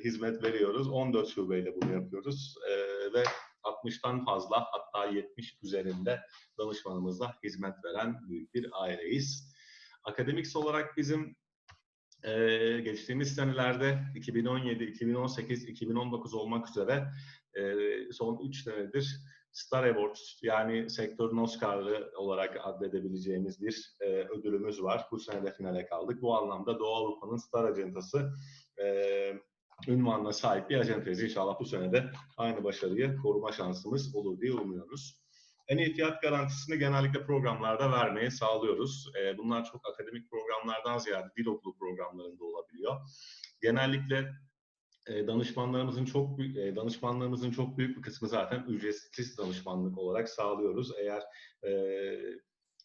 hizmet veriyoruz. 14 şubeyle bunu yapıyoruz. Ve 60'tan fazla, hatta 70 üzerinde danışmanımızla hizmet veren büyük bir aileyiz. Academix olarak bizim geçtiğimiz senelerde 2017, 2018, 2019 olmak üzere son 3 senedir Star Awards, yani sektörün Oscar'ı olarak addedebileceğimiz bir ödülümüz var. Bu sene de finale kaldık. Bu anlamda Doğu Avrupa'nın Star Acentası ünvanına sahip bir acentayız. İnşallah bu sene de aynı başarıyı koruma şansımız olur diye umuyoruz. En iyi fiyat garantisini genellikle programlarda vermeye sağlıyoruz. Bunlar çok akademik programlardan ziyade dil okulu programlarında olabiliyor. Genellikle danışmanlarımızın çok büyük bir kısmı zaten ücretsiz danışmanlık olarak sağlıyoruz. Eğer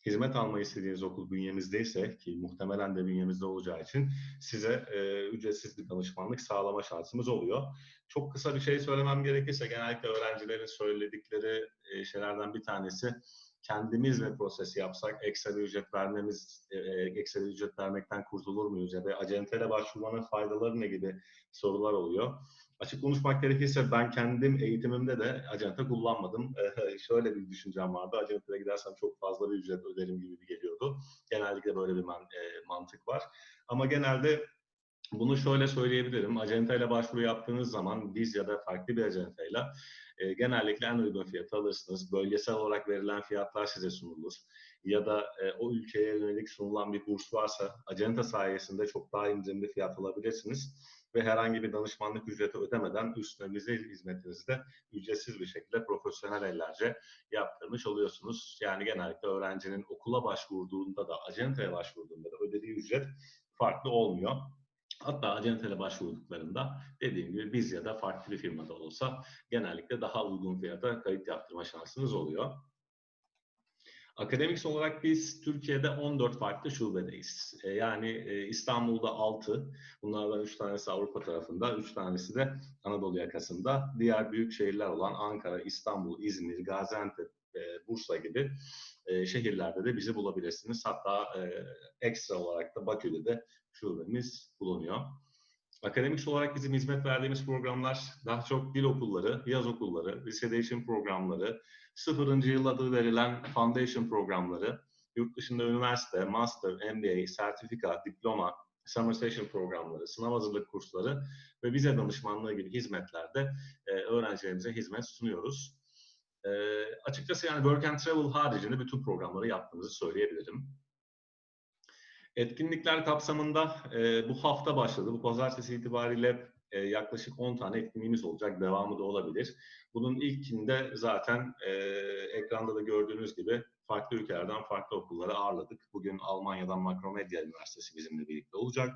hizmet almayı istediğiniz okul bünyemizdeyse, ki muhtemelen de bünyemizde olacağı için size ücretsiz bir danışmanlık sağlama şansımız oluyor. Çok kısa bir şey söylemem gerekirse, genellikle öğrencilerin söyledikleri şeylerden bir tanesi, kendimiz ve prosesi yapsak ekstra ücret vermekten kurtulur muyuz ya da acenteyle başvurmanın faydaları ne gibi sorular oluyor. Açık konuşmak gerekirse ben kendim eğitimimde de acente kullanmadım. Şöyle bir düşüncem vardı. Acenteye gidersem çok fazla bir ücret öderim gibi geliyordu. Genellikle böyle bir mantık var. Ama genelde bunu şöyle söyleyebilirim. Acenteyle başvuru yaptığınız zaman biz ya da farklı bir acenteyle genellikle en uygun fiyatı alırsınız. Bölgesel olarak verilen fiyatlar size sunulur. Ya da o ülkeye yönelik sunulan bir burs varsa acente sayesinde çok daha indirimli fiyat alabilirsiniz. Ve herhangi bir danışmanlık ücreti ödemeden üstüne vize hizmetinizi de ücretsiz bir şekilde profesyonel ellerce yaptırmış oluyorsunuz. Yani genellikle öğrencinin okula başvurduğunda da acenteye başvurduğunda da ödediği ücret farklı olmuyor. Hatta acentele başvurduklarında dediğim gibi biz ya da farklı bir firmada olsa genellikle daha uygun fiyata kayıt yaptırma şansınız oluyor. Academix olarak biz Türkiye'de 14 farklı şubedeyiz. Yani İstanbul'da 6, bunlardan 3 tanesi Avrupa tarafında, 3 tanesi de Anadolu yakasında. Diğer büyük şehirler olan Ankara, İstanbul, İzmir, Gaziantep, Bursa gibi şehirlerde de bizi bulabilirsiniz. Hatta ekstra olarak da Bakü'de de şubemiz bulunuyor. Academix olarak bizim hizmet verdiğimiz programlar daha çok dil okulları, yaz okulları, lise değişim programları, 0. yıl adı verilen foundation programları, yurt dışında üniversite, master, MBA, sertifika, diploma, summer session programları, sınav hazırlık kursları ve vize danışmanlığı gibi hizmetlerde öğrencilerimize hizmet sunuyoruz. Açıkçası yani work and travel haricinde bütün programları yaptığımızı söyleyebilirim. Etkinlikler kapsamında bu hafta başladı. Bu pazartesi itibariyle yaklaşık 10 tane etkinliğimiz olacak. Devamı da olabilir. Bunun ilkinde zaten ekranda da gördüğünüz gibi farklı ülkelerden farklı okulları ağırladık. Bugün Almanya'dan Macromedia University bizimle birlikte olacak.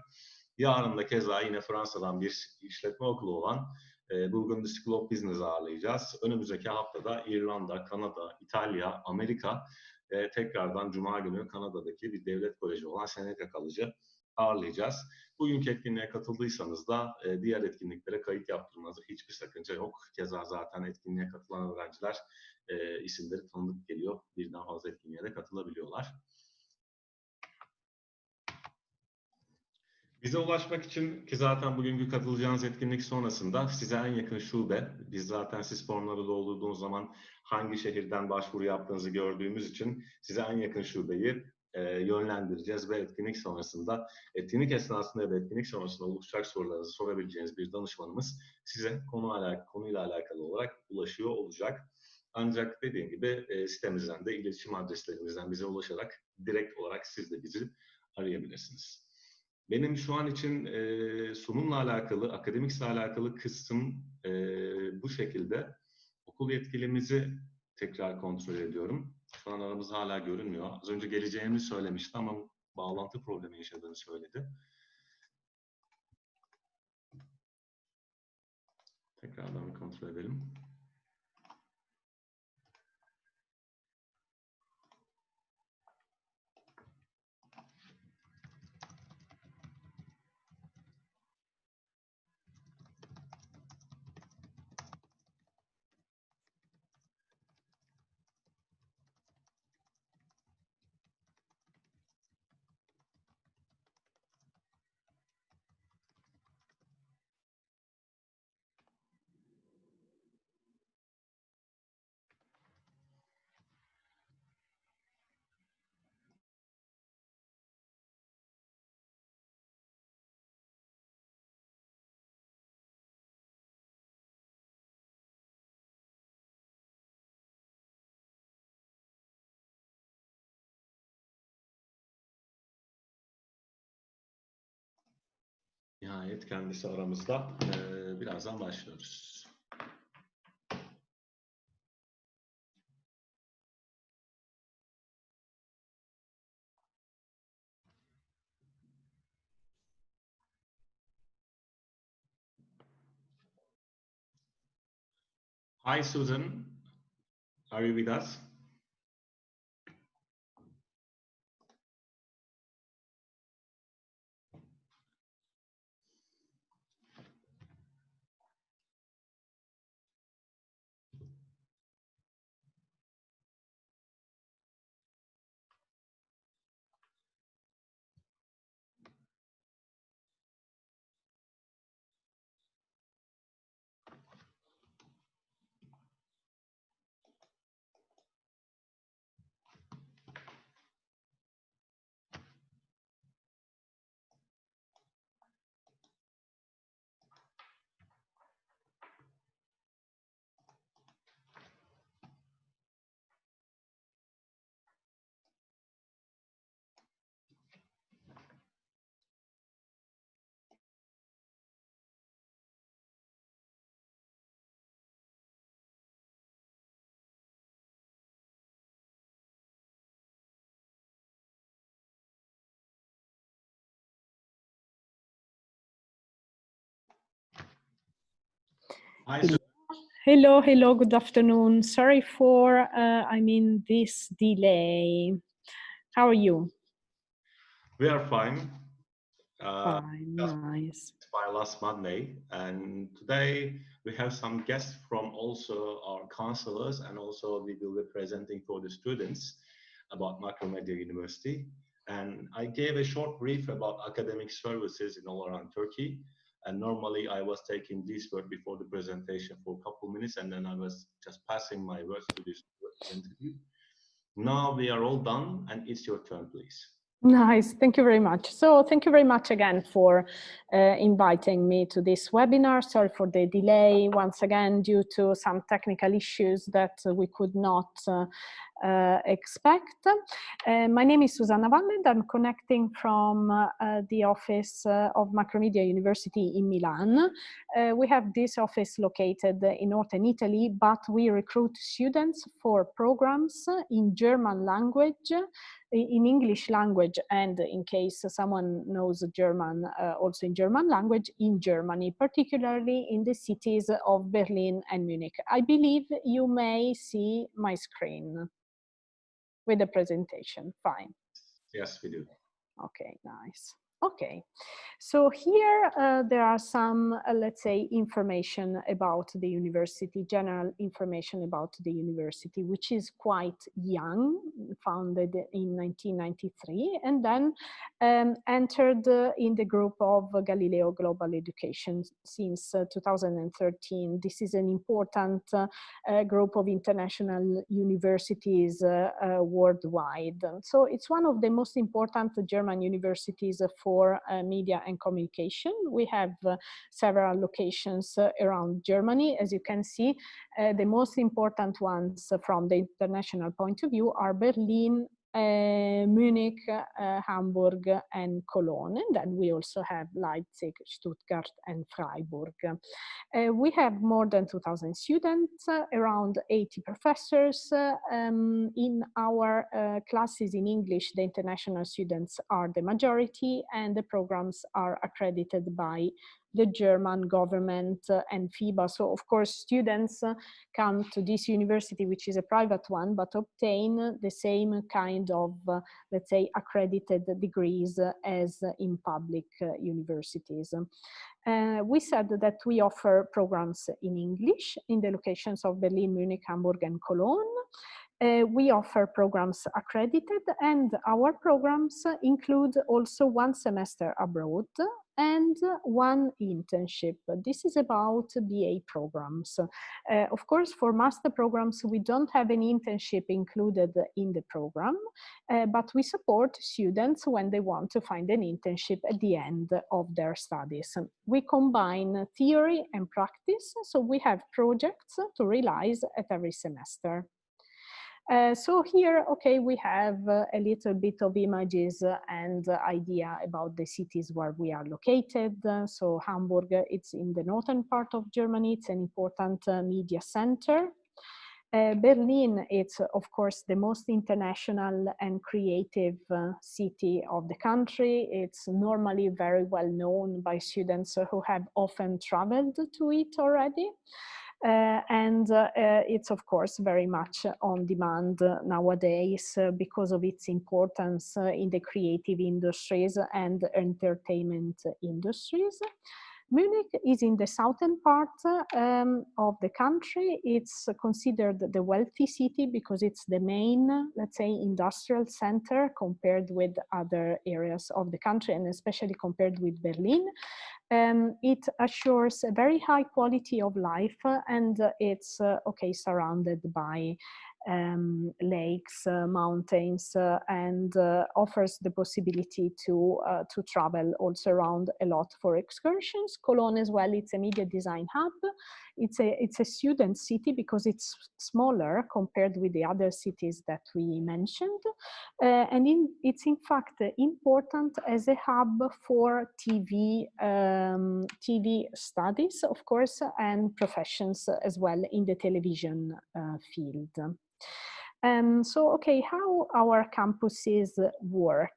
Yarın da keza yine Fransa'dan bir işletme okulu olan Burgundy School of Business ağırlayacağız. Önümüzdeki haftada İrlanda, Kanada, İtalya, Amerika ve tekrardan Cuma günü Kanada'daki bir devlet koleji olan Seneca College'ı ağırlayacağız. Bugünkü etkinliğe katıldıysanız da diğer etkinliklere kayıt yaptırmanızda hiçbir sakınca yok. Keza zaten etkinliğe katılan öğrenciler isimleri tanıdık geliyor. Birden fazla etkinliğe de katılabiliyorlar. Bize ulaşmak için, ki zaten bugünkü katılacağınız etkinlik sonrasında size en yakın şube, biz zaten siz formları doldurduğunuz zaman hangi şehirden başvuru yaptığınızı gördüğümüz için size en yakın şubeyi yönlendireceğiz ve etkinlik sonrasında, etkinlik esnasında ve etkinlik sonrasında oluşacak sorularınızı sorabileceğiniz bir danışmanımız size konuyla alakalı olarak ulaşıyor olacak. Ancak dediğim gibi sitemizden de iletişim adreslerimizden bize ulaşarak direkt olarak siz de bizi arayabilirsiniz. Benim şu an için sunumla alakalı, Academix'le alakalı kısım bu şekilde. Okul yetkilimizi tekrar kontrol ediyorum. Şu an aramız hala görünmüyor. Az önce geleceğini söylemişti ama bağlantı problemi yaşadığını söyledi. Tekrardan bir kontrol edelim. Nihayet kendisi aramızda. Birazdan başlıyoruz. Hi Susan, are you with us? Hi Susan. Hello, good afternoon. Sorry for, this delay. How are you? We are fine. Fine, nice. By last Monday, and today we have some guests from also our counselors, and also we will be presenting for the students about Macromedia University. And I gave a short brief about academic services in all around Turkey. And normally I was taking this word before the presentation for a couple minutes, and then I was just passing my words to this interview. Now we are all done, and it's your turn, please. Nice, thank you very much. So thank you very much again for inviting me to this webinar. Sorry for the delay, once again, due to some technical issues that we could not expect. My name is Susanna Valle. I'm connecting from the office of Macromedia University in Milan. We have this office located in northern Italy, but we recruit students for programs in German language, in English language, and in case someone knows German, also in German language in Germany, particularly in the cities of Berlin and Munich. I believe you may see my screen with the presentation. Fine. Yes, we do. Okay, nice. Okay, so here there are some, let's say, information about the university, general information about the university, which is quite young, founded in 1993, and then entered in the group of Galileo Global Education since 2013. This is an important group of international universities worldwide. So it's one of the most important German universities for media and communication. We have several locations around Germany. As you can see, the most important ones from the international point of view are Berlin, Munich, Hamburg, and Cologne. And then we also have Leipzig, Stuttgart, and Freiburg. We have more than 2,000 students, around 80 professors. In our classes in English, the international students are the majority, and the programs are accredited by the German government and FIBA. So of course, students come to this university, which is a private one, but obtain the same kind of, let's say, accredited degrees as in public universities. We said that we offer programs in English in the locations of Berlin, Munich, Hamburg, and Cologne. We offer programs accredited, and our programs include also 1 semester abroad and 1 internship. This is about BA programs. Of course, for master programs, we don't have an internship included in the program, but we support students when they want to find an internship at the end of their studies. We combine theory and practice, so we have projects to realize at every semester. So here, okay, we have a little bit of images and idea about the cities where we are located. So Hamburg, it's in the northern part of Germany. It's an important media center. Berlin, it's of course the most international and creative city of the country. It's normally very well known by students who have often traveled to it already. And it's of course very much on demand nowadays because of its importance in the creative industries and entertainment industries. Munich is in the southern part of the country. It's considered the wealthy city because it's the main, let's say, industrial center compared with other areas of the country, and especially compared with Berlin. It assures a very high quality of life, and it's okay, surrounded by lakes, mountains, and offers the possibility to travel also around a lot for excursions. Cologne as well, it's a media design hub. It's a student city because it's smaller compared with the other cities that we mentioned. And it's in fact important as a hub for TV studies, of course, and professions as well in the television field. So, okay, how our campuses work.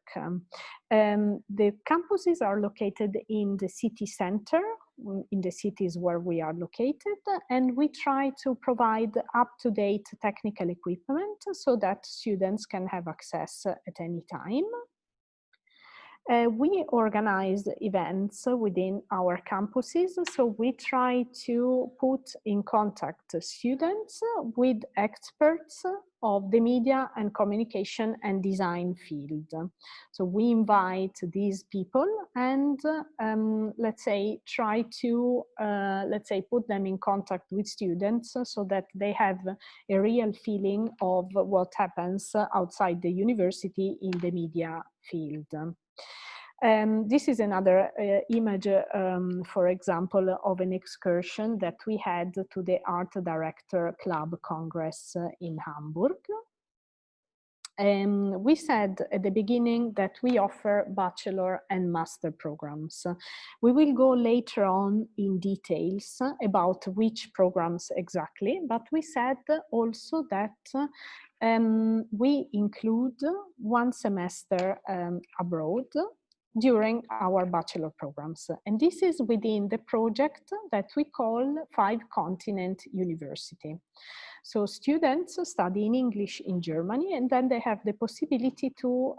The campuses are located in the city center, in the cities where we are located, and we try to provide up-to-date technical equipment so that students can have access at any time. We organize events within our campuses, so we try to put in contact students with experts of the media and communication and design field. So we invite these people and let's say try to let's say put them in contact with students so that they have a real feeling of what happens outside the university in the media field. This is another image, for example, of an excursion that we had to the Art Director Club Congress in Hamburg. We said at the beginning that we offer bachelor and master programs. We will go later on in details about which programs exactly, but we said also that we include one semester abroad during our bachelor programs. And this is within the project that we call 5-Continent University. So students study in English in Germany, and then they have the possibility to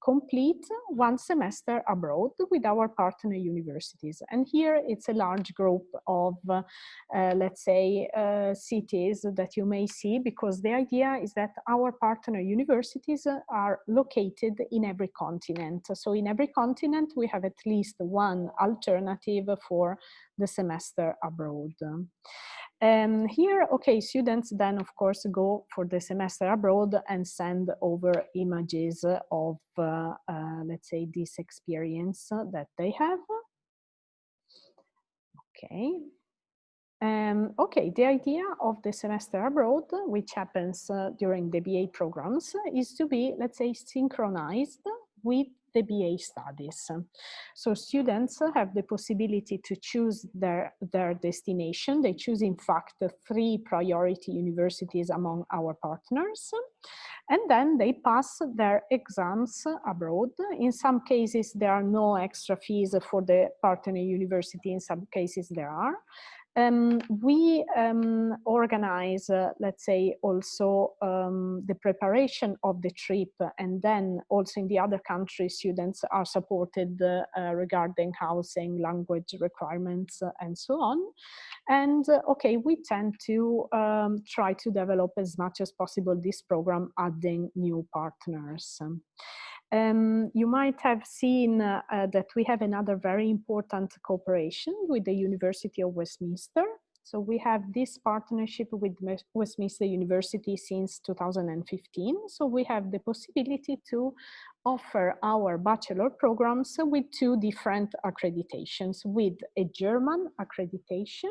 complete one semester abroad with our partner universities. And here it's a large group of, let's say, cities that you may see, because the idea is that our partner universities are located in every continent. So in every continent, we have at least one alternative for the semester abroad. Here, okay, students then of course go for the semester abroad and send over images of, let's say, this experience that they have. Okay. Okay, the idea of the semester abroad, which happens during the BA programs, is to be, let's say, synchronized with the BA studies. So students have the possibility to choose their destination. They choose, in fact, 3 priority universities among our partners. And then they pass their exams abroad. In some cases, there are no extra fees for the partner university. In some cases, there are. We organize, let's say, also the preparation of the trip, and then also in the other countries, students are supported regarding housing, language requirements, and so on. And okay, we tend to try to develop as much as possible this program, adding new partners. You might have seen that we have another very important cooperation with the University of Westminster. So we have this partnership with Westminster University since 2015. So we have the possibility to offer our bachelor programs with 2 different accreditations, with a German accreditation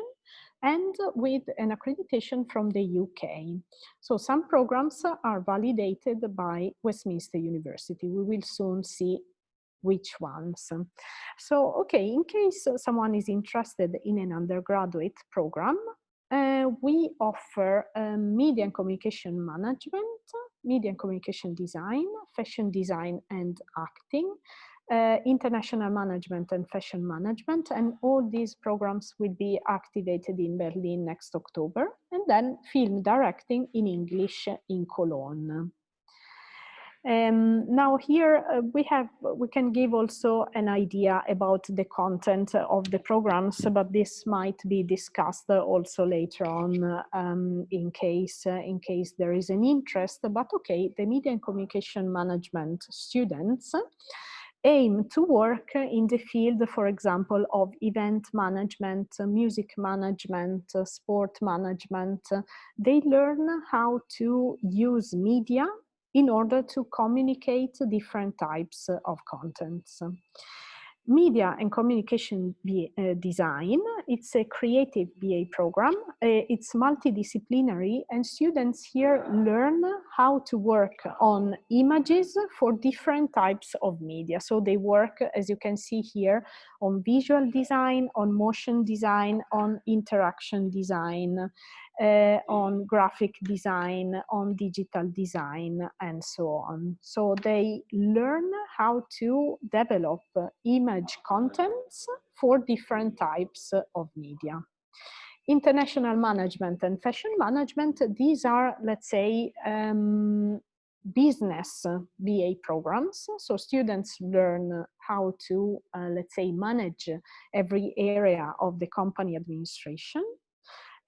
and with an accreditation from the UK. So some programs are validated by Westminster University. We will soon see which ones. So, okay, in case someone is interested in an undergraduate program, we offer media and communication management, media and communication design, fashion design and acting, international management and fashion management, and all these programs will be activated in Berlin next October, and then film directing in English in Cologne. Now here we can give also an idea about the content of the programs, but this might be discussed also later on in case there is an interest. But okay, the media and communication management students aim to work in the field, for example, of event management, music management, sport management. They learn how to use media in order to communicate different types of contents. Media and communication design, it's a creative BA program. It's multidisciplinary, and students here learn how to work on images for different types of media. So they work, as you can see here, on visual design, on motion design, on interaction design, on graphic design, on digital design, and so on. So they learn how to develop image contents for different types of media. International management and fashion management, these are, let's say, business BA programs. So students learn how to, let's say, manage every area of the company administration.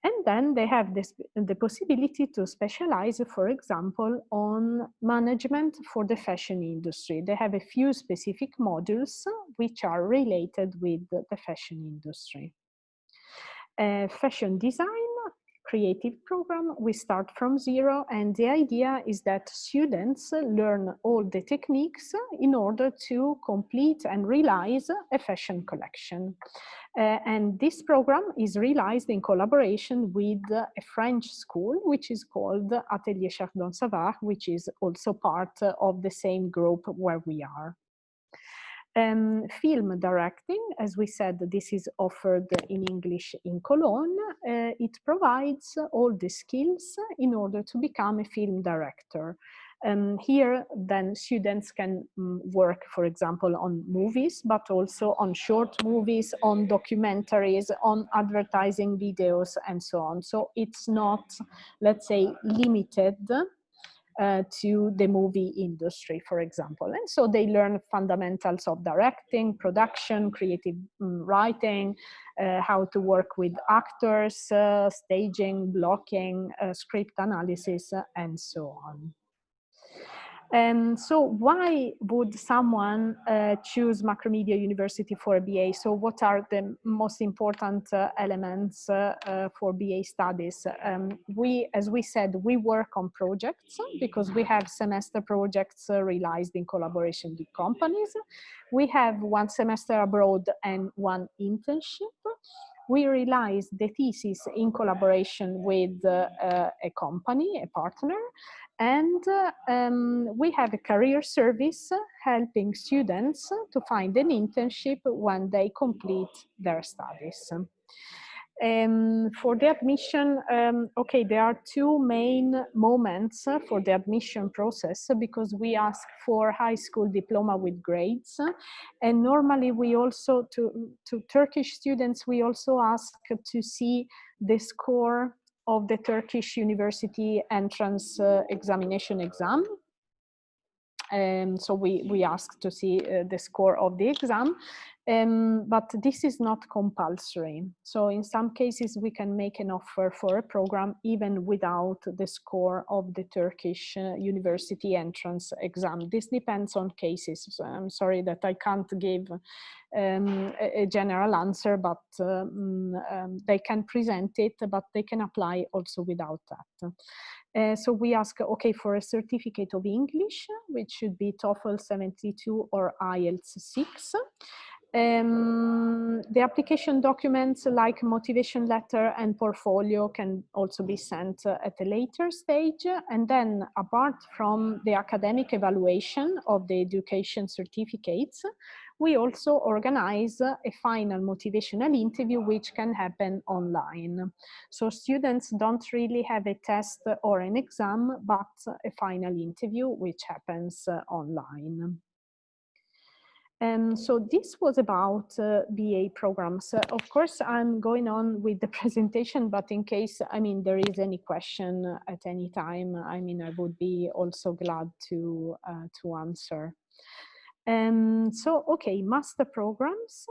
And then they have the possibility to specialize, for example, on management for the fashion industry. They have a few specific modules which are related with the fashion industry. Fashion design, creative program, we start from zero, and the idea is that students learn all the techniques in order to complete and realize a fashion collection. And this program is realized in collaboration with a French school, which is called Atelier Chardon Savard, which is also part of the same group where we are. Film directing, as we said, this is offered in English in Cologne. It provides all the skills in order to become a film director. Here, then, students can work, for example, on movies, but also on short movies, on documentaries, on advertising videos, and so on. So it's not, let's say, limited to the movie industry, for example. And so they learn fundamentals of directing, production, creative writing, how to work with actors, staging, blocking, script analysis, and so on. So why would someone choose Macromedia University for a BA? So what are the most important elements for BA studies? As we said, we work on projects because we have semester projects realized in collaboration with companies. We have 1 semester abroad and 1 internship. We realize the thesis in collaboration with a company, a partner, and we have a career service helping students to find an internship when they complete their studies. For the admission, okay, there are 2 main moments for the admission process because we ask for high school diploma with grades, and normally we also, to Turkish students, we also ask to see the score of the Turkish university entrance examination exam. So we ask to see the score of the exam. But this is not compulsory. So in some cases, we can make an offer for a program even without the score of the Turkish university entrance exam. This depends on cases. So I'm sorry that I can't give a general answer, but they can present it, but they can apply also without that. So we ask, okay, for a certificate of English, which should be TOEFL 72 or IELTS 6. The application documents like motivation letter and portfolio can also be sent at a later stage. And then apart from the academic evaluation of the education certificates, we also organize a final motivational interview which can happen online. So students don't really have a test or an exam, but a final interview which happens online. So this was about BA programs. Of course, I'm going on with the presentation, but in case, there is any question at any time, I would be also glad to answer. So, okay, master programs.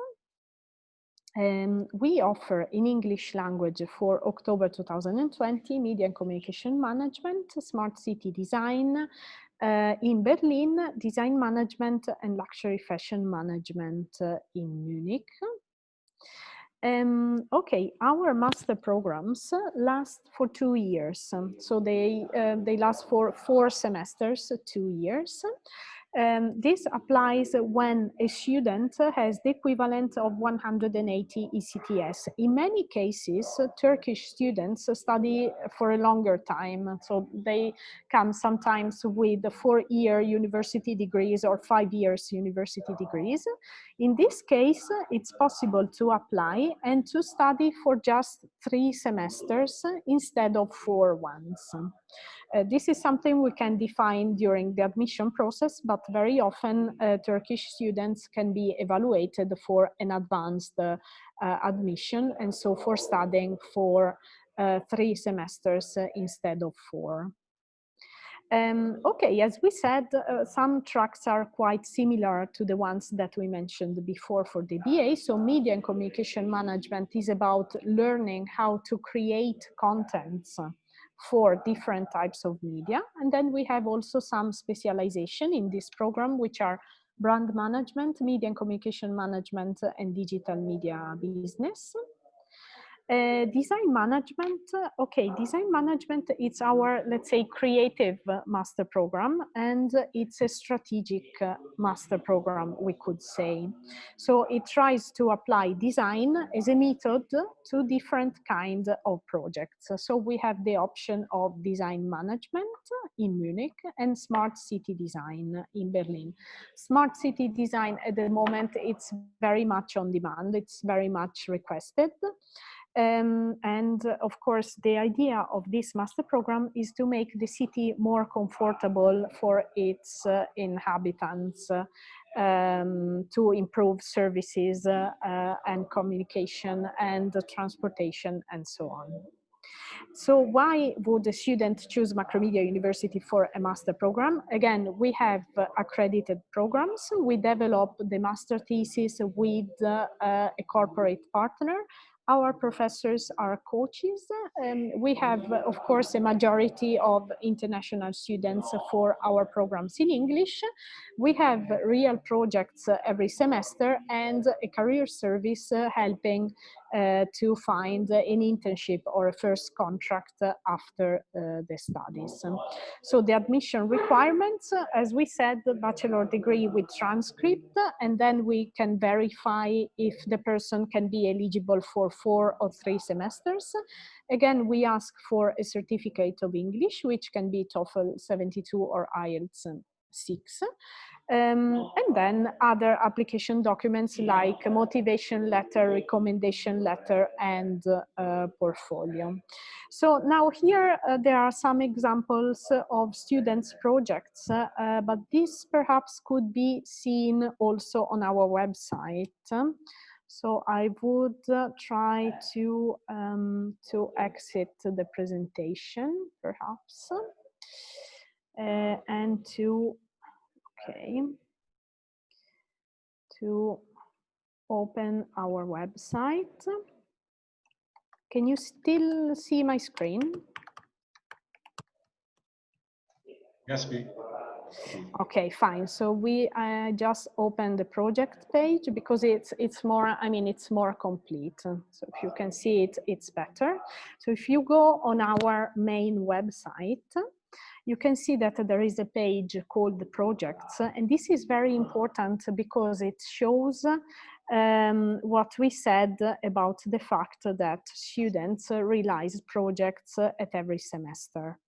We offer in English language for October 2020, Media and Communication Management, Smart City Design, in Berlin, Design Management and Luxury Fashion Management in Munich. Okay, our master programs last for 2 years. So they last for 4 semesters, 2 years. This applies when a student has the equivalent of 180 ECTS. In many cases, Turkish students study for a longer time. So they come sometimes with 4-year university degrees or 5 years university degrees. In this case, it's possible to apply and to study for just 3 semesters instead of 4 ones. This is something we can define during the admission process, but very often Turkish students can be evaluated for an advanced admission, and so for studying for 3 semesters instead of 4. Okay, as we said, some tracks are quite similar to the ones that we mentioned before for the BA. So Media and Communication Management is about learning how to create contents for different types of media. And then we have also some specialization in this program, which are brand management, media and communication management, and digital media business. Design management, okay, design management, it's our, let's say, creative master program, and it's a strategic master program, we could say. So it tries to apply design as a method to different kinds of projects. So we have the option of design management in Munich and smart city design in Berlin. Smart city design at the moment, it's very much on demand, it's very much requested. And of course, the idea of this master program is to make the city more comfortable for its inhabitants, to improve services and communication and transportation and so on. So why would a student choose Macromedia University for a master program? Again, we have accredited programs. We develop the master thesis with a corporate partner. Our professors are coaches. We have, of course, a majority of international students for our programs in English. We have real projects every semester and a career service helping to find an internship or a first contract after the studies. So the admission requirements, as we said, the bachelor degree with transcript, and then we can verify if the person can be eligible for 4 or 3 semesters. Again, we ask for a certificate of English, which can be TOEFL 72 or IELTS 6. And then other application documents like a motivation letter, recommendation letter, and portfolio. So now here there are some examples of students' projects, but this perhaps could be seen also on our website. So I would try to exit the presentation, perhaps, and to, okay, to open our website. Can you still see my screen? Yes, we. Okay, fine. So we just opened the project page because it's more, I mean, it's more complete. So if you can see it, it's better. So if you go on our main website, you can see that there is a page called the projects, and this is very important because it shows what we said about the fact that students realize projects at every semester.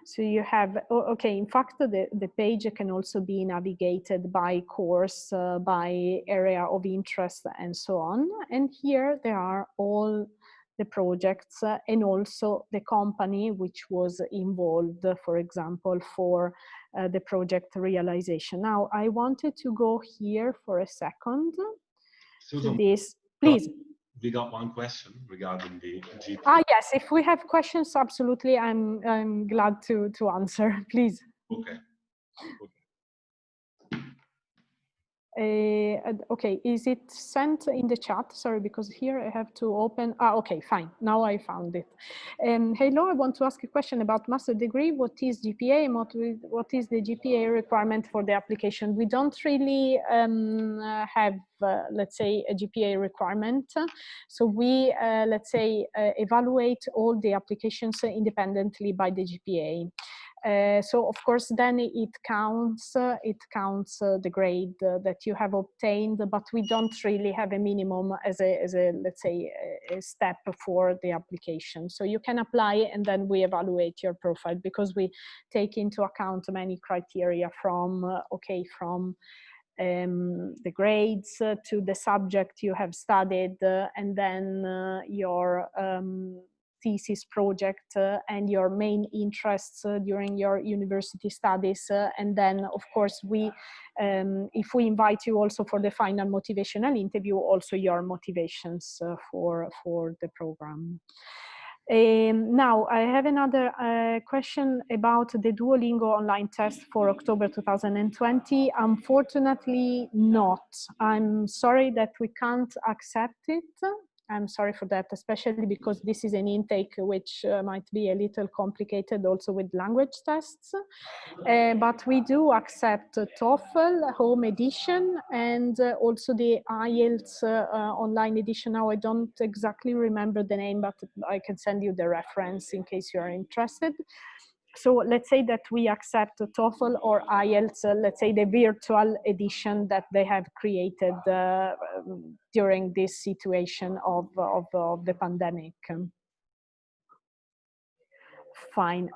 So you have, okay, in fact, the page can also be navigated by course, by area of interest, and so on. And here there are all the projects and also the company which was involved, for example, for the project realization. Now, I wanted to go here for a second Susan, to this, please. We got one question regarding the GPA. Ah, yes, if we have questions, absolutely, I'm glad to answer, please. Okay. Okay, is it sent in the chat? Sorry, because here I have to open. Ah, okay, fine. Now I found it. Hello, I want to ask a question about master degree. What is GPA and what is the GPA requirement for the application? We don't really have, let's say, a GPA requirement. So we, let's say, evaluate all the applications independently by the GPA. So of course, then it counts the grade that you have obtained, but we don't really have a minimum as a let's say a step for the application. So you can apply and then we evaluate your profile because we take into account many criteria from the grades to the subject you have studied and then your thesis project and your main interests during your university studies. And then, of course, if we invite you also for the final motivational interview, also your motivations for the program. Now, I have another question about the Duolingo online test for October 2020. Unfortunately, not. I'm sorry that we can't accept it. I'm sorry for that, especially because this is an intake which might be a little complicated also with language tests. But we do accept TOEFL home edition and also the IELTS online edition. Now I don't exactly remember the name, but I can send you the reference in case you are interested. So let's say that we accept TOEFL or IELTS, let's say the virtual edition that they have created during this situation of the pandemic. Fine.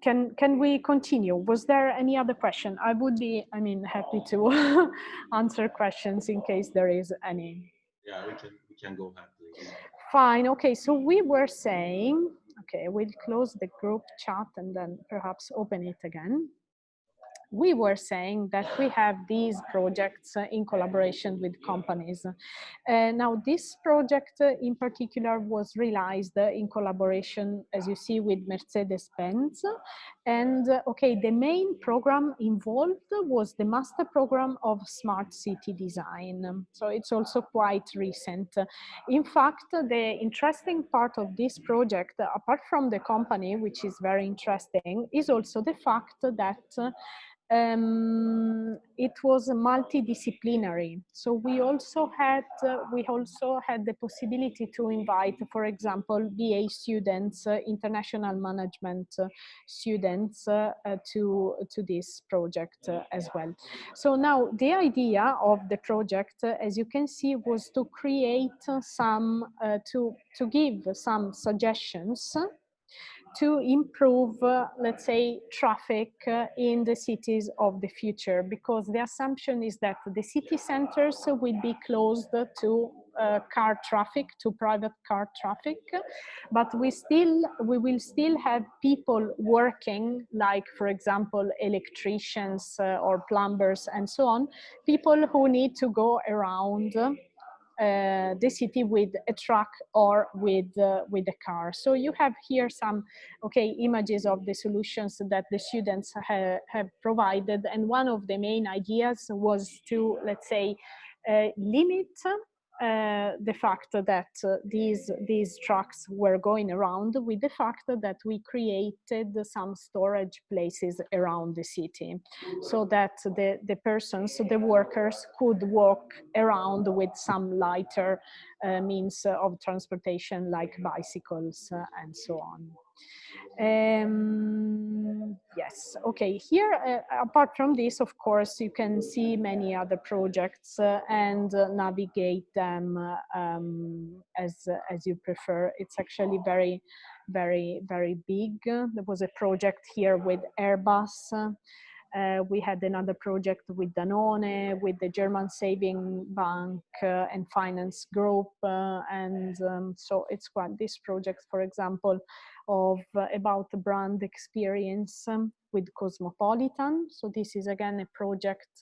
Can we continue? Was there any other question? I would be, I mean, happy to answer questions in case there is any. Yeah, we can go ahead, please. Fine. Okay. So we were saying, okay, we'll close the group chat and then perhaps open it again. We were saying that we have these projects in collaboration with companies. Now, this project in particular was realized in collaboration, as you see, with Mercedes-Benz. And okay, the main program involved was the master program of smart city design. So it's also quite recent. In fact, the interesting part of this project, apart from the company, which is very interesting, is also the fact that it was multidisciplinary. So we also had the possibility to invite, for example, BA students, international management students to this project as well. So now the idea of the project, as you can see, was to create some, to give some suggestions to improve, let's say, traffic in the cities of the future, because the assumption is that the city centers will be closed to car traffic, to private car traffic, but we will still have people working, like, for example, electricians or plumbers and so on, people who need to go around the city with a truck or with a car. So you have here some images of the solutions that the students have provided, and one of the main ideas was to, let's say, limit the fact that these trucks were going around with the fact that we created some storage places around the city so that the persons, the workers could walk around with some lighter means of transportation like bicycles and so on. Yes, okay, here apart from this, of course, you can see many other projects and navigate them as you prefer. It's actually very big. There was a project here with Airbus. We had another project with Danone, with the German Saving Bank and Finance Group. So it's quite this project, for example, about the brand experience with Cosmopolitan. So this is again a project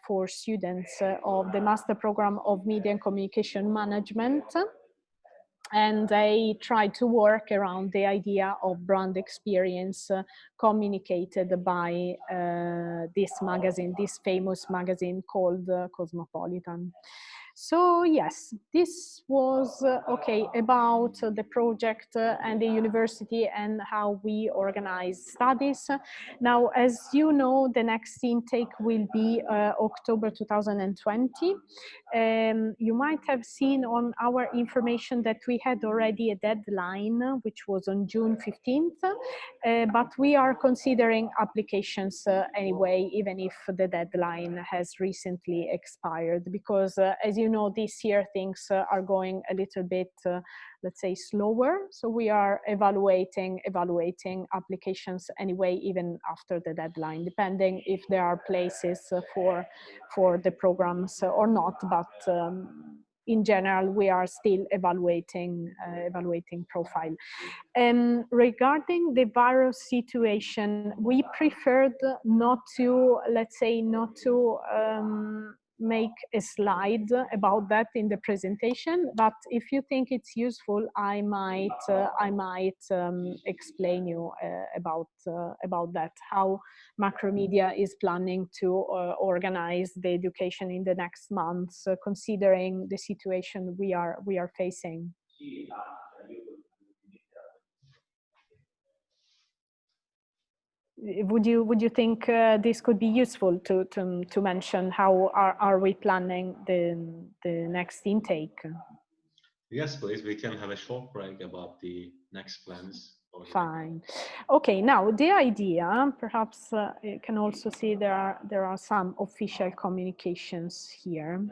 for students of the Master Program of Media and Communication Management. And they try to work around the idea of brand experience communicated by this magazine, this famous magazine called Cosmopolitan. So yes, this was okay about the project and the university and how we organize studies. Now, as you know, the next intake will be October 2020. You might have seen on our information that we had already a deadline, which was on June 15th, but we are considering applications anyway, even if the deadline has recently expired, because as you know, this year things are going a little bit, let's say, slower. So we are evaluating applications anyway, even after the deadline, depending if there are places for the programs or not. But in general, we are still evaluating profile. Regarding the virus situation, we preferred not to, let's say, not to make a slide about that in the presentation, but if you think it's useful, I might explain you about that, how Macromedia is planning to organize the education in the next months, considering the situation we are facing. Would you think this could be useful to mention how are we planning the next intake? Yes, please. We can have a short break about the next plans. Fine. Okay. Now the idea, perhaps you can also see there are some official communications here.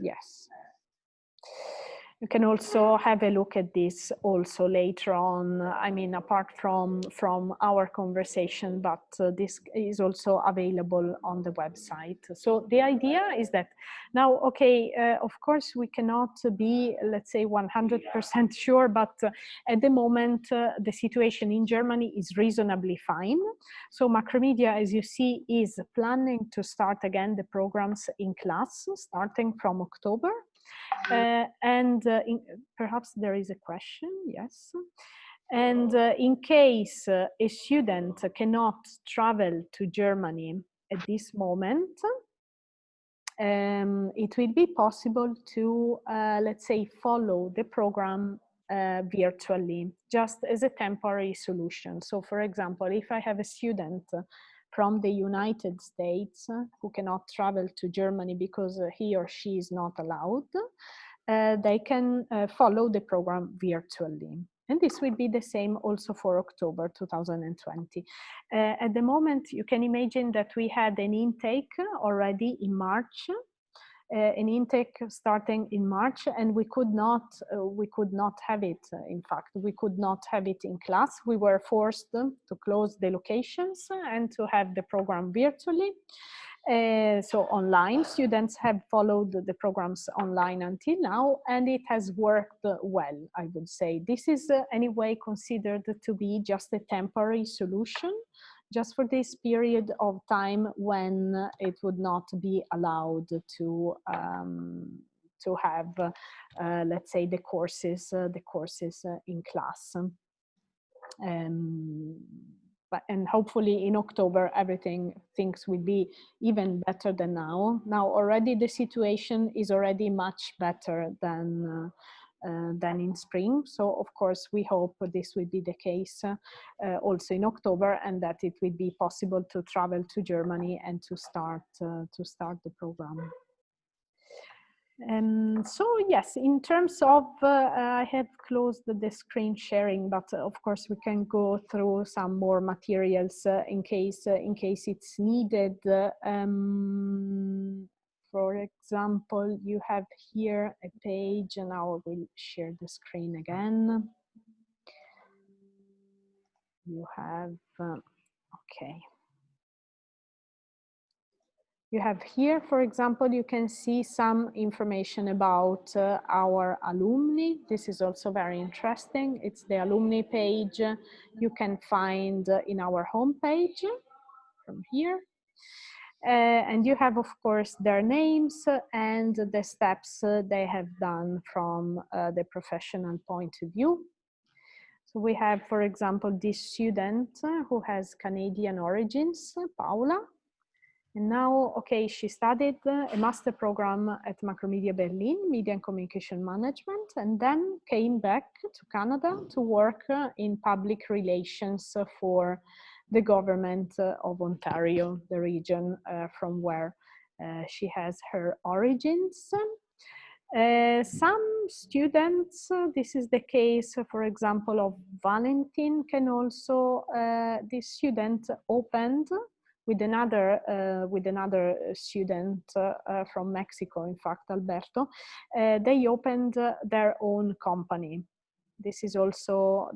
Yes. You can also have a look at this also later on, I mean, apart from our conversation, but this is also available on the website. So the idea is that now, okay, of course, we cannot be, let's say, 100% sure, but at the moment, the situation in Germany is reasonably fine. So Macromedia, as you see, is planning to start again the programs in class, starting from October. Perhaps there is a question, yes. And in case a student cannot travel to Germany at this moment, it will be possible to, let's say, follow the program virtually, just as a temporary solution. So for example, if I have a student from the United States who cannot travel to Germany because he or she is not allowed, they can follow the program virtually. And this will be the same also for October 2020. At the moment, you can imagine that we had an intake already in March, an intake starting in March, and we could not have it. In fact, we could not have it in class. We were forced to close the locations and to have the program virtually. So online, students have followed the programs online until now, and it has worked well, I would say. This is anyway considered to be just a temporary solution, just for this period of time when it would not be allowed to have, let's say, the courses in class. and hopefully in October things will be even better than now. Now already the situation is already much better than in spring. So of course we hope this will be the case also in October, and that it will be possible to travel to Germany and to start the program. So yes, in terms of, I have closed the screen sharing, but of course we can go through some more materials in case it's needed. For example, you have here a page, and now I will share the screen again. You have, okay. You have here, for example, you can see some information about our alumni. This is also very interesting. It's the Alumni Page. You can find in our homepage from here. And you have, of course, their names and the steps they have done from the professional point of view. So we have, for example, this student who has Canadian origins, Paula. And now, okay, she studied a master program at Macromedia Berlin, Media and Communication Management, and then came back to Canada to work in public relations for the government of Ontario, the region from where she has her origins. Some students, this is the case, for example, of Valentin, can also, this student opened with another student from Mexico, in fact, Alberto. They opened their own company. This is also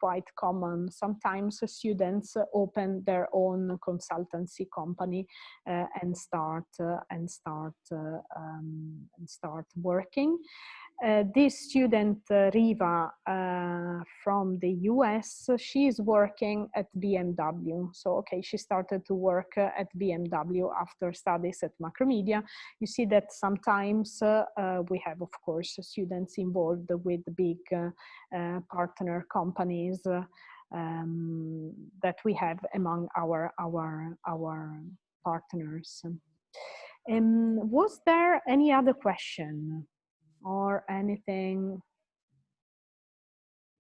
quite common. Sometimes students open their own consultancy company and start working. This student, Riva, from the US, she is working at BMW. So, okay, she started to work at BMW after studies at Macromedia. You see that sometimes we have, of course, students involved with big partner companies that we have among our partners. Was there any other question or anything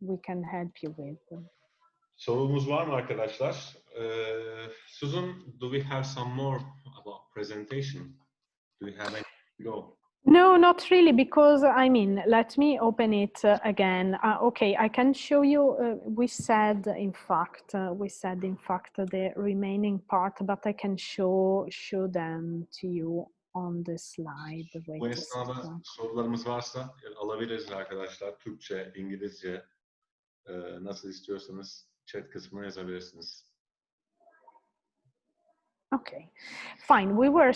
we can help you with? Sorumuz var mı arkadaşlar? Susan, do we have some more about presentation? Do we have any to go? No, not really, because I mean, let me open it again. Okay, I can show you. We said, in fact, the remaining part, but I can show them to you on the slide. Bu esnada sorularımız varsa alabiliriz arkadaşlar. Türkçe, İngilizce, nasıl istiyorsanız chat kısmına yazabilirsiniz. Okay, fine. We were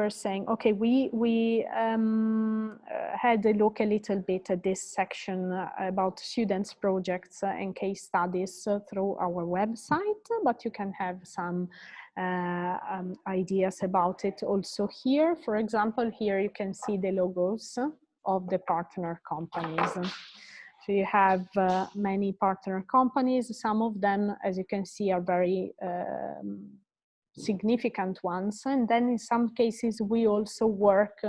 saying, okay, we had a look a little bit at this section about students' projects and case studies through our website, but you can have some ideas about it also here. For example, here you can see the logos of the partner companies. So you have many partner companies. Some of them, as you can see, are very significant ones, and then in some cases we also work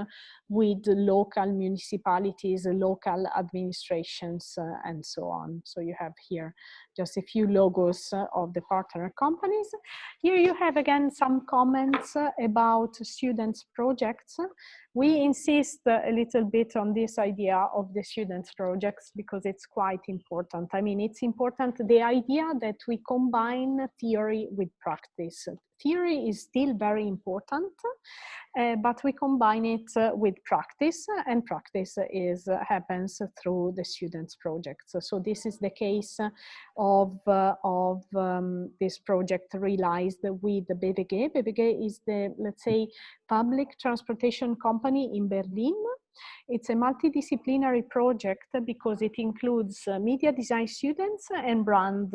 with local municipalities, local administrations, and so on. So you have here just a few logos of the partner companies. Here you have again some comments about students' projects. We insist a little bit on this idea of the students' projects because it's quite important. I mean, it's important, the idea that we combine theory with practice. Theory is still very important, but we combine it with practice, and practice happens through the students' projects. So this is the case of this project realized with the BVG. BVG is the, let's say, public transportation company in Berlin. It's a multidisciplinary project because it includes media design students and brand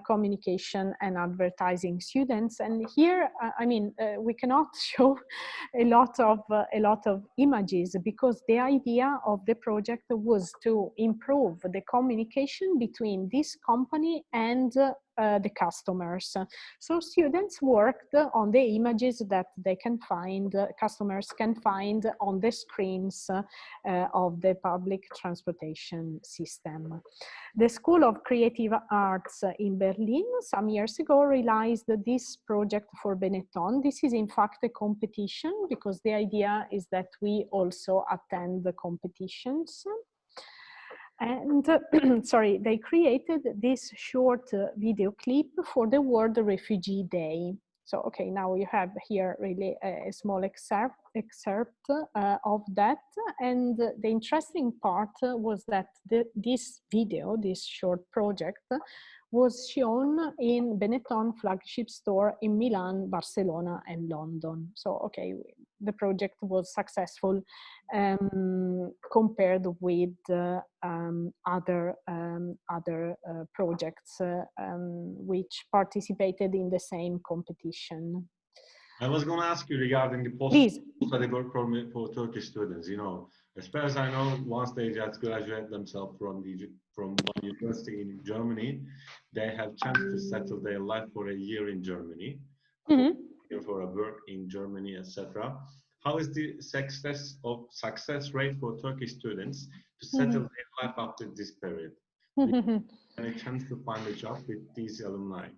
communication and advertising students. And here, I mean, we cannot show a lot of images because the idea of the project was to improve the communication between this company and the customers. So students worked on the images that they can find, customers can find on the screens of the public transportation system. The School of Creative Arts in Berlin some years ago realized this project for Benetton. This is in fact a competition, because the idea is that we also attend the competitions. And sorry, they created this short video clip for the World Refugee Day. So, okay, now you have here really a small excerpt of that. And the interesting part was that this video, this short project, was shown in Benetton flagship store in Milan, Barcelona, and London. So, okay, the project was successful compared with other projects which participated in the same competition. I was going to ask you regarding the post-study work for Turkish students. You know, as far as I know, once they just graduate themselves from one university in Germany, they have chance to settle their life for a year in Germany, for a work in Germany, etc. How is the success rate for Turkish students to settle their life after this period? Any chance to find a job with these alumni?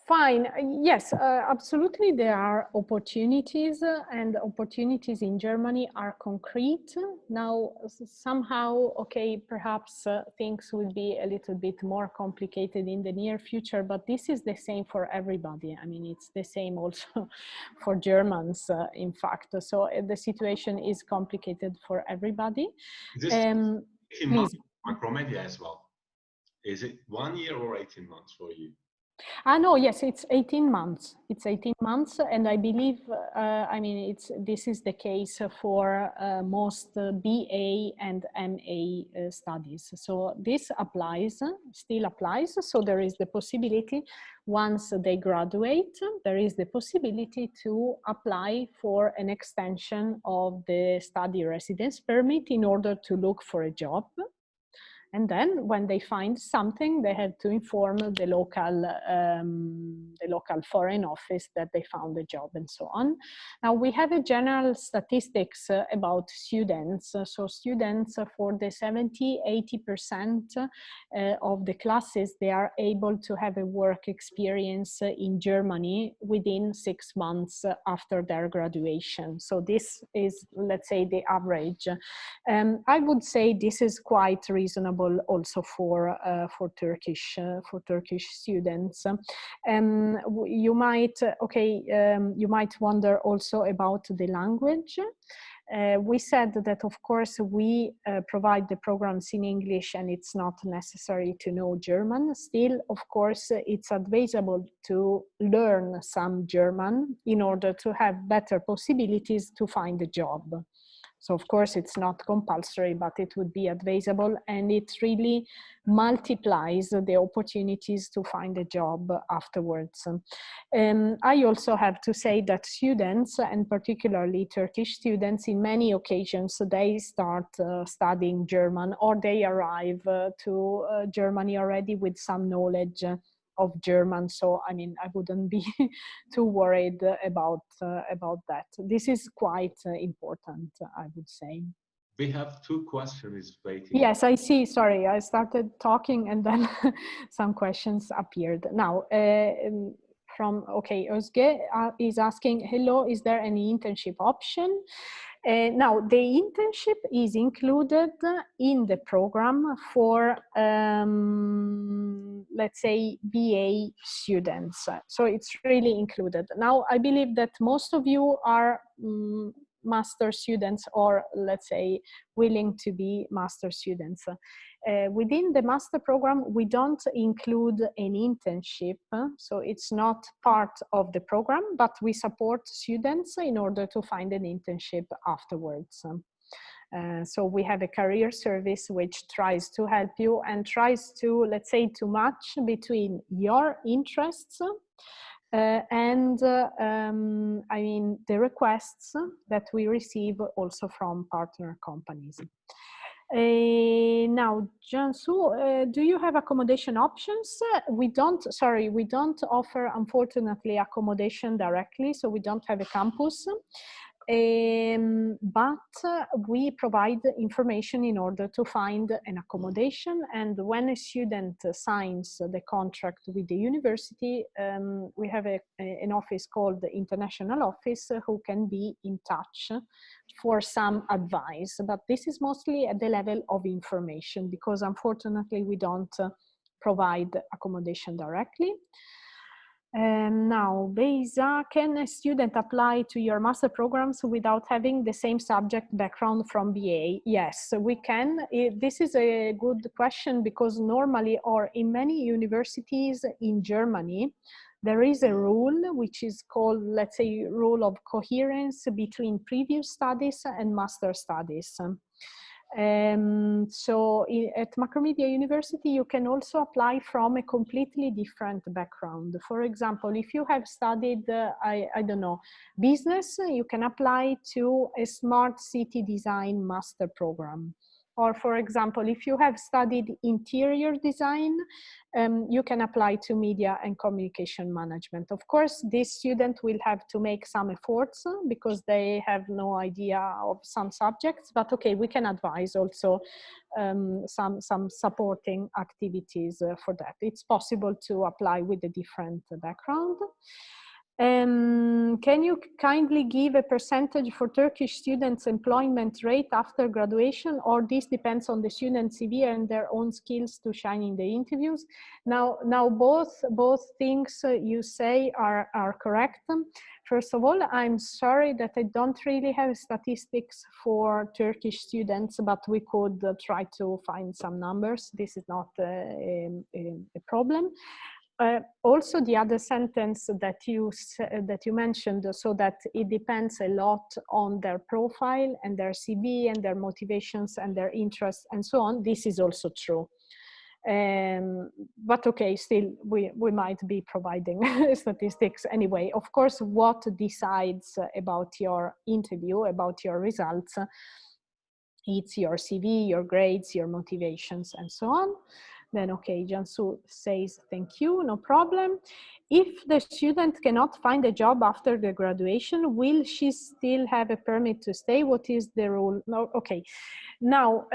Fine. Yes, absolutely. There are opportunities, and opportunities in Germany are concrete. Now, somehow, okay, perhaps things will be a little bit more complicated in the near future, but this is the same for everybody. I mean, it's the same also for Germans, in fact. So the situation is complicated for everybody. Is this 18 months Macromedia as well? Is it 1 year or 18 months for you? No, yes, it's 18 months. It's 18 months, and I believe, I mean, this is the case for most BA and MA studies. So this still applies. So there is the possibility, once they graduate, there is the possibility to apply for an extension of the study residence permit in order to look for a job. And then when they find something, they have to inform the local foreign office that they found a job and so on. Now we have a general statistics about students. So students for the 70–80% of the classes, they are able to have a work experience in Germany within 6 months after their graduation. So this is, let's say, the average. I would say this is quite reasonable also for Turkish students. You might you might wonder also about the language. We said that, of course, we provide the programs in English and it's not necessary to know German. Still, of course, it's advisable to learn some German in order to have better possibilities to find a job. So of course it's not compulsory, but it would be advisable, and it really multiplies the opportunities to find a job afterwards. I also have to say that students, and particularly Turkish students, in many occasions they start studying German, or they arrive to Germany already with some knowledge of German. So I mean, I wouldn't be too worried about that. This is quite important, I would say. We have 2 questions waiting. Yes, I see. Sorry, I started talking and then some questions appeared. Now, Özge is asking, hello, is there any internship option? Now, the internship is included in the program for, let's say, BA students. So it's really included. Now, I believe that most of you are master students, or let's say willing to be master students. Within the master program, we don't include an internship, so it's not part of the program, but we support students in order to find an internship afterwards. So we have a career service which tries to help you and tries to, let's say, to match between your interests and I mean, the requests that we receive also from partner companies. Now, Jansu, do you have accommodation options? We don't offer, unfortunately, accommodation directly, so we don't have a campus. But we provide information in order to find an accommodation, and when a student signs the contract with the university, we have an office called the International Office who can be in touch for some advice, but this is mostly at the level of information because unfortunately we don't provide accommodation directly. Now, Beza, can a student apply to your master programs without having the same subject background from BA? Yes, we can. This is a good question because normally, or in many universities in Germany, there is a rule which is called, let's say, rule of coherence between previous studies and master studies. So at Macromedia University, you can also apply from a completely different background. For example, if you have studied, I don't know, business, you can apply to a smart city design master program. Or for example, if you have studied interior design, you can apply to media and communication management. Of course, this student will have to make some efforts because they have no idea of some subjects, but okay, we can advise also some supporting activities for that. It's possible to apply with a different background. Can you kindly give a percentage for Turkish students' employment rate after graduation, or this depends on the student CV and their own skills to shine in the interviews? Now both things you say are correct. First of all, I'm sorry that I don't really have statistics for Turkish students, but we could try to find some numbers. This is not a problem. Also, the other sentence that you mentioned, so that it depends a lot on their profile and their CV and their motivations and their interests and so on. This is also true. But okay, still we might be providing statistics anyway. Of course, what decides about your interview, about your results, it's your CV, your grades, your motivations, and so on. Then, okay, Jansu says, thank you, no problem. If the student cannot find a job after the graduation, will she still have a permit to stay? What is the rule? No, okay. Now,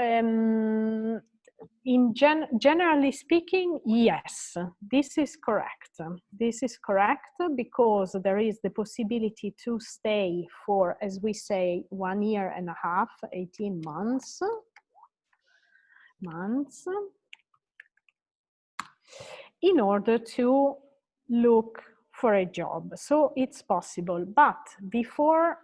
generally speaking, yes, this is correct. This is correct because there is the possibility to stay for, as we say, 1 year and a half, 18 months. In order to look for a job. So it's possible, but before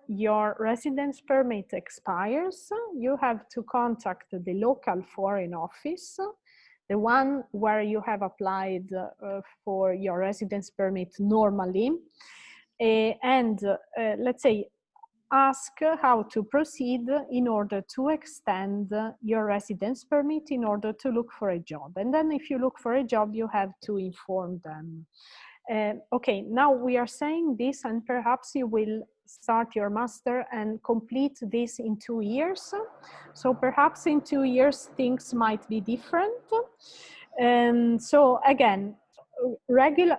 your residence permit expires, you have to contact the local foreign office, the one where you have applied for your residence permit normally, and let's say ask how to proceed in order to extend your residence permit in order to look for a job. And then if you look for a job, you have to inform them. Okay, now we are saying this, and perhaps you will start your master and complete this in 2 years. So perhaps in 2 years, things might be different. So again,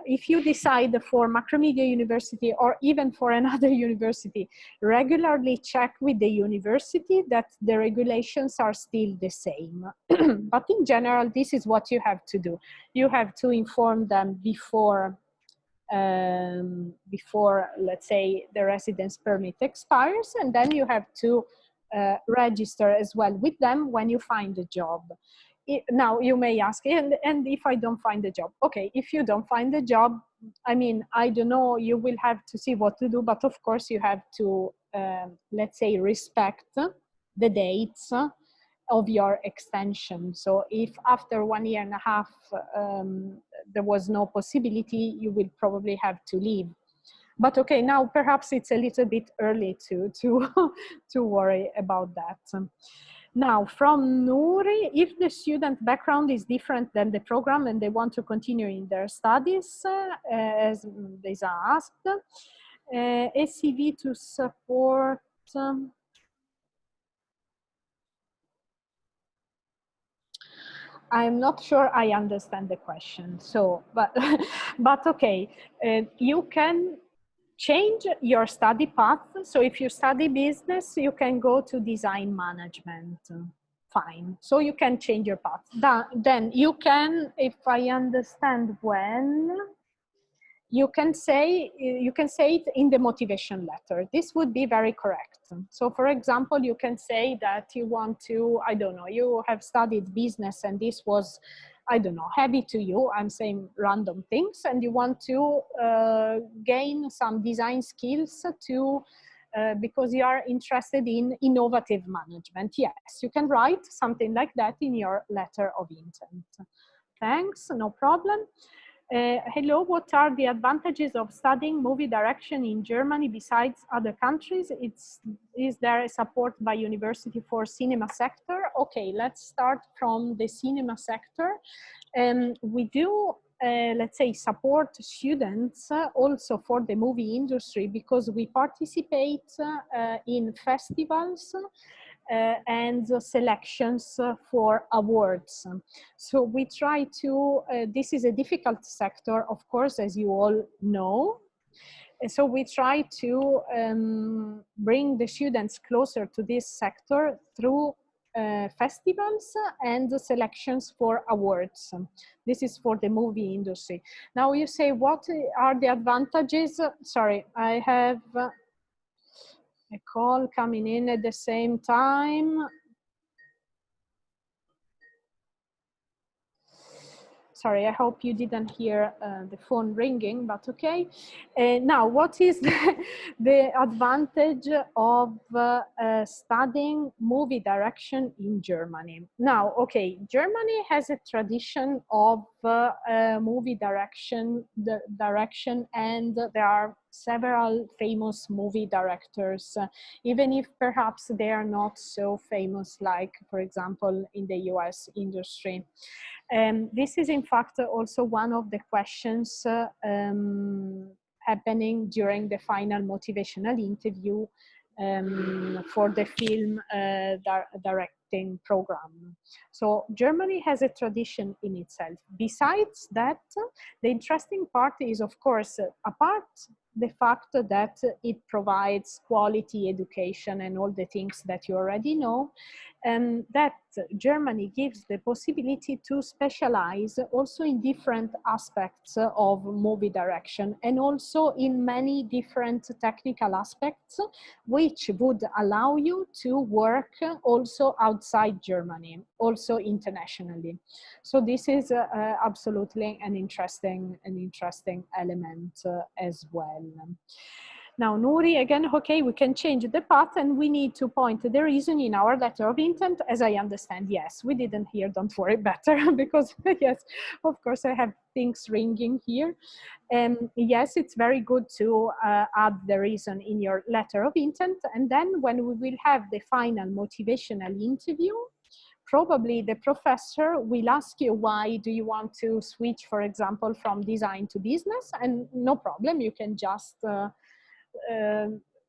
if you decide for Macromedia University or even for another university, regularly check with the university that the regulations are still the same. But in general, this is what you have to do. You have to inform them before, let's say, the residence permit expires, and then you have to register as well with them when you find a job. Now you may ask, and if I don't find a job? Okay, if you don't find a job, I mean, I don't know, you will have to see what to do, but of course you have to, let's say, respect the dates of your extension. So if after 1 year and a half there was no possibility, you will probably have to leave. But okay, now perhaps it's a little bit early to worry about that. Now, from Nuri, if the student background is different than the program and they want to continue in their studies, as Beza asked, a CV to support, I'm not sure I understand the question. So, but, but okay, you can change your study path. So if you study business, you can go to design management. Fine. So you can change your path. Then you can, if I understand well, you can say it in the motivation letter. This would be very correct. So for example, you can say that you want to, I don't know, you have studied business and this was, I don't know, heavy to you. I'm saying random things, and you want to gain some design skills to because you are interested in innovative management. Yes, you can write something like that in your letter of intent. Thanks, no problem. Hello, what are the advantages of studying movie direction in Germany besides other countries? Is there a support by university for cinema sector? Okay, let's start from the cinema sector. We do, let's say, support students also for the movie industry because we participate in festivals and selections for awards. So we try to, this is a difficult sector, of course, as you all know. So we try to bring the students closer to this sector through festivals and selections for awards. This is for the movie industry. Now you say, what are the advantages? Sorry, I have a call coming in at the same time. Sorry, I hope you didn't hear the phone ringing, but okay. Now, what is the advantage of studying movie direction in Germany? Now, okay, Germany has a tradition of movie direction, and there are several famous movie directors, even if perhaps they are not so famous like, for example, in the US industry. This is in fact also one of the questions happening during the final motivational interview for the film directing program. So Germany has a tradition in itself. Besides that, the interesting part is, of course, apart the fact that it provides quality education and all the things that you already know, and that Germany gives the possibility to specialize also in different aspects of movie direction and also in many different technical aspects, which would allow you to work also outside Germany, also internationally. So this is absolutely an interesting element as well. Now, Nouri, again, okay, we can change the path and we need to point the reason in our letter of intent, as I understand. Yes, we didn't hear, don't worry, better, because yes, of course, I have things ringing here. Yes, it's very good to add the reason in your letter of intent. And then when we will have the final motivational interview, probably the professor will ask you, why do you want to switch, for example, from design to business? And no problem, you can just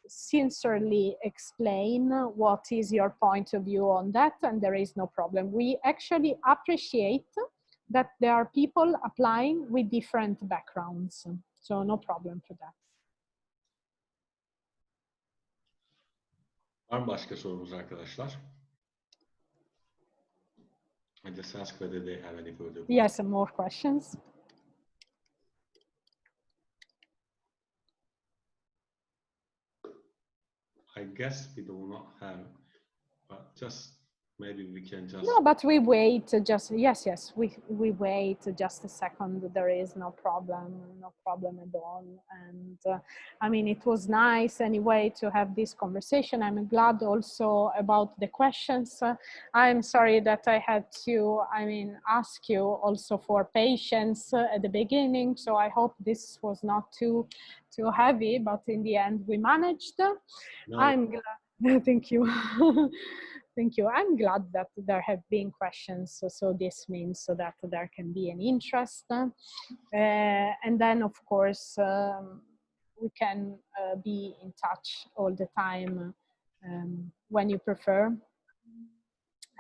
sincerely explain what is your point of view on that, and there is no problem. We actually appreciate that there are people applying with different backgrounds, so no problem for that. Var mı başka sorumuz arkadaşlar? I just ask whether they have any further questions. Yes, some more questions. I guess we do not have, but just maybe we can just... No, but we wait just, yes, we wait just a second. There is no problem at all. And I mean, it was nice anyway to have this conversation. I'm glad also about the questions. I'm sorry that I had to, I mean, ask you also for patience at the beginning. So I hope this was not too heavy, but in the end we managed. No. I'm glad, thank you. Thank you. I'm glad that there have been questions, so this means so that there can be an interest. And then, of course, we can be in touch all the time when you prefer.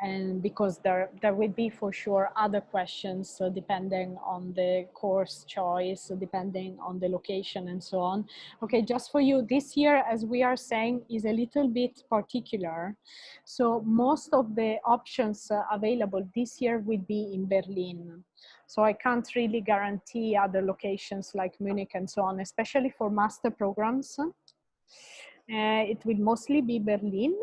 and because there will be for sure other questions depending on the course choice, depending on the location and so on. Okay, just for you, this year, as we are saying, is a little bit particular. So most of the options available this year will be in Berlin. So I can't really guarantee other locations like Munich and so on, especially for master programs. It will mostly be Berlin.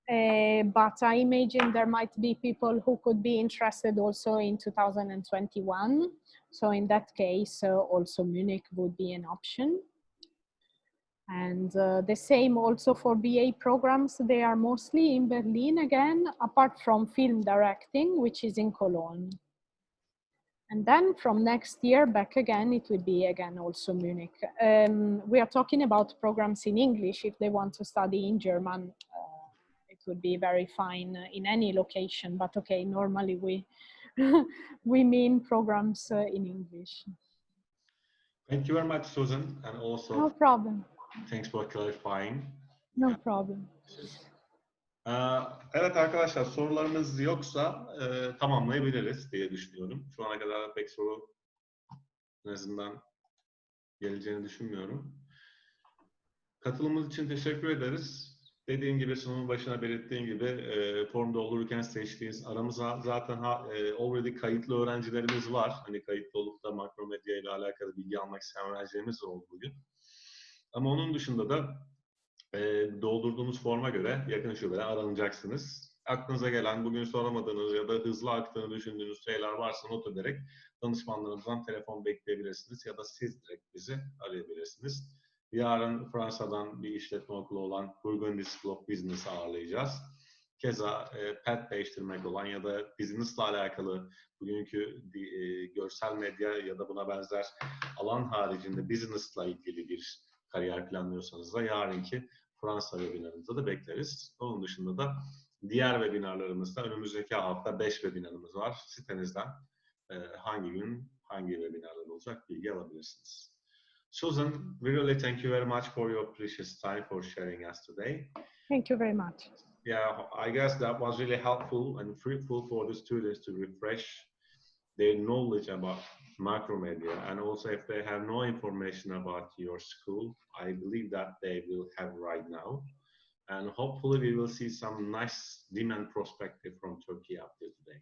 But I imagine there might be people who could be interested also in 2021. So in that case, also Munich would be an option. And the same also for BA programs. They are mostly in Berlin again, apart from film directing, which is in Cologne. And then from next year back again, it will be again also Munich. We are talking about programs in English. If they want to study in German, it would be very fine in any location. But okay, normally we we mean programs in English. Thank you very much, Susan, and also No problem. thanks for clarifying. No problem. Evet arkadaşlar, sorularınız yoksa tamamlayabiliriz diye düşünüyorum. Şu ana kadar pek soru en azından geleceğini düşünmüyorum. Katılımınız için teşekkür ederiz. Dediğim gibi, sunum başına belirttiğim gibi form doldururken seçtiğiniz, aramıza zaten already kayıtlı öğrencilerimiz var. Hani kayıtlı olup da Macromedia ile alakalı bilgi almak isteyen öğrencilerimiz oldu bugün. Ama onun dışında da doldurduğunuz forma göre yakın şubeden aranacaksınız. Aklınıza gelen, bugün soramadığınız ya da hızlı aktığını düşündüğünüz şeyler varsa not ederek danışmanlarımızdan telefon bekleyebilirsiniz ya da siz direkt bizi arayabilirsiniz. Yarın Fransa'dan bir işletme okulu olan Burgundy School of Business'ı ağırlayacağız. Keza pet değiştirmek olan ya da business'la alakalı bugünkü görsel medya ya da buna benzer alan haricinde business'la ilgili bir kariyer planlıyorsanız da yarınki Fransa webinarımızda da bekleriz. Onun dışında da diğer webinarlarımızda önümüzdeki hafta 5 webinarımız var. Sitenizden hangi gün hangi webinarlar olacak bilgi alabilirsiniz. Susan, we really thank you very much for your precious time for sharing us today. Thank you very much. Yeah, I guess that was really helpful and fruitful for the students to refresh their knowledge about Macromedia, and also if they have no information about your school, I believe that they will have right now. And hopefully we will see some nice demand perspective from Turkey after today.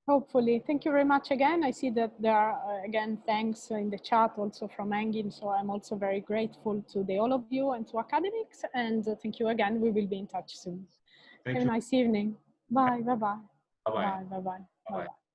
Hopefully. Thank you very much again. I see that there are, again, thanks in the chat also from Engin. So I'm also very grateful to all of you and to Academix. And thank you again. We will be in touch soon. Have a nice evening. Bye. Bye-bye. Bye-bye. Bye. Bye-bye. Bye-bye.